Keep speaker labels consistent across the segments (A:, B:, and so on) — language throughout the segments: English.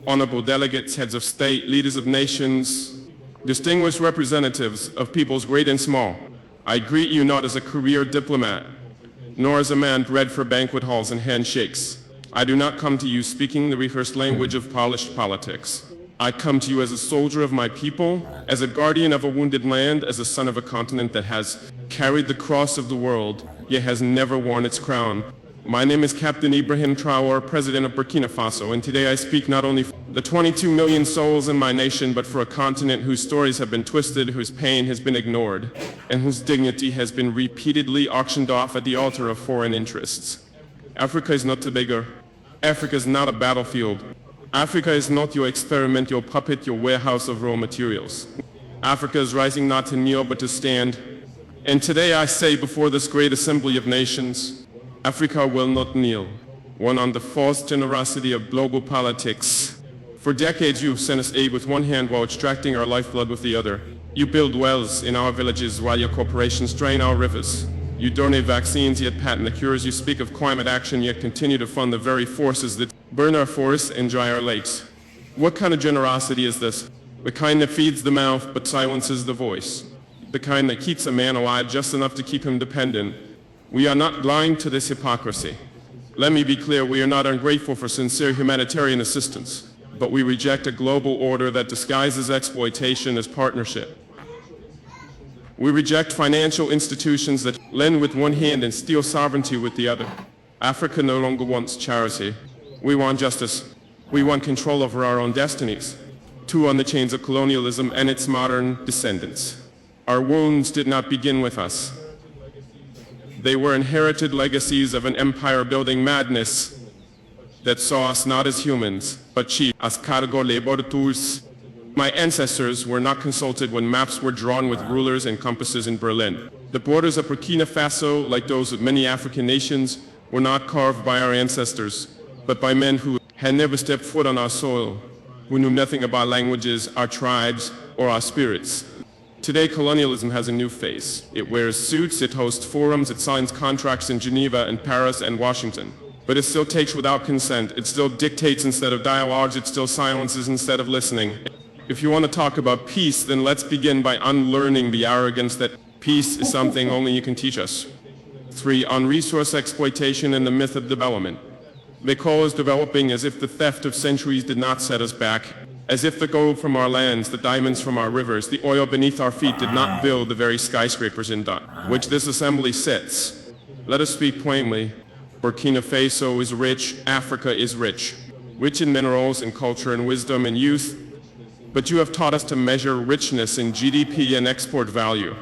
A: honorable delegates, heads of state, leaders of nations, distinguished representatives of peoples great and small, I greet you not as a career diplomat, nor as a man bred for banquet halls and handshakes. I do not come to you speaking the rehearsed language of polished politics. I come to you as a soldier of my people, as a guardian of a wounded land, as a son of a continent that has carried the cross of the world, yet has never worn its crown. My name is Captain Ibrahim, President of Burkina Faso, and today I speak not only for the 22 million souls in my nation, but for a continent whose stories have been twisted, whose pain has been ignored, and whose dignity has been repeatedly auctioned off at the altar of foreign interests. Africa is not Tobago. Africa is not a battlefield. Africa is not your experiment, your puppet, your warehouse of raw materials. Africa is rising not to kneel, but to stand. And today I say before this great assembly of nations, Africa will not kneel, one on the false generosity of global politics. For decades you've sent us aid with one hand while extracting our lifeblood with the other. You build wells in our villages while your corporations drain our rivers. You donate vaccines yet patent the cures. You speak of climate action yet continue to fund the very forces that burn our forests and dry our lakes. What kind of generosity is this? The kind that feeds the mouth but silences the voice. The kind that keeps a man alive just enough to keep him dependent. We are not blind to this hypocrisy. Let me be clear, we are not ungrateful for sincere humanitarian assistance, but we reject a global order that disguises exploitation as partnership. We reject financial institutions that lend with one hand and steal sovereignty with the other. Africa no longer wants charity. We want justice. We want control over our own destinies. Too on the chains of colonialism and its modern descendants. Our wounds did not begin with us. They were inherited legacies of an empire-building madness that saw us not as humans, but chiefs, as cargo laborators. My ancestors were not consulted when maps were drawn with rulers and compasses in Berlin. The borders of Burkina Faso, like those of many African nations, were not carved by our ancestors, but by men who had never stepped foot on our soil, who knew nothing about languages, our tribes, or our spirits. Today, colonialism has a new face. It wears suits, it hosts forums, it signs contracts in Geneva and Paris and Washington. But it still takes without consent. It still dictates instead of dialogues. It still silences instead of listening. If you want to talk about peace, then let's begin by unlearning the arrogance that peace is something only you can teach us. 3. On resource exploitation and the myth of development. They call us developing as if the theft of centuries did not set us back. As if the gold from our lands, the diamonds from our rivers, the oil beneath our feet did not build the very skyscrapers in which this assembly sits. Let us speak plainly. Burkina Faso is rich, Africa is rich. Rich in minerals and culture and wisdom and youth. But you have taught us to measure richness in GDP and export value.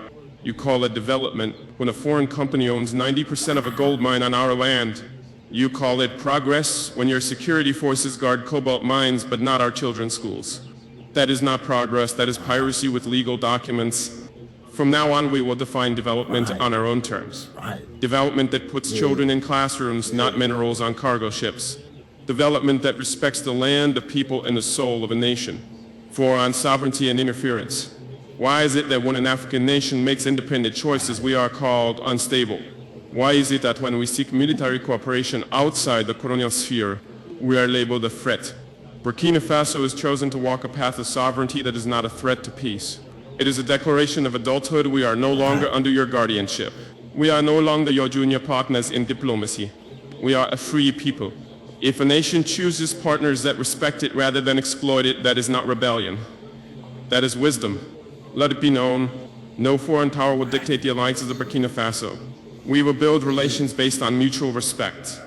A: You call it development when a foreign company owns 90% of a gold mine on our land. You call it progress when your security forces guard cobalt mines but not our children's schools. That is not progress, that is piracy with legal documents. From now on we will define development on our own terms. Development that puts children in classrooms, not minerals on cargo ships. Development that respects the land, the people, and the soul of a nation. 4. On sovereignty and interference. Why is it that when an African nation makes independent choices we are called unstable? Why is it that when we seek military cooperation outside the colonial sphere, we are labeled a threat? Burkina Faso has chosen to walk a path of sovereignty that is not a threat to peace. It is a declaration of adulthood. We are no longer under your guardianship. We are no longer your junior partners in diplomacy. We are a free people. If a nation chooses partners that respect it rather than exploit it, that is not rebellion. That is wisdom. Let it be known, no foreign power will dictate the alliances of Burkina Faso. We will build relations based on mutual respect,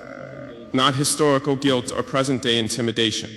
A: not historical guilt or present-day intimidation.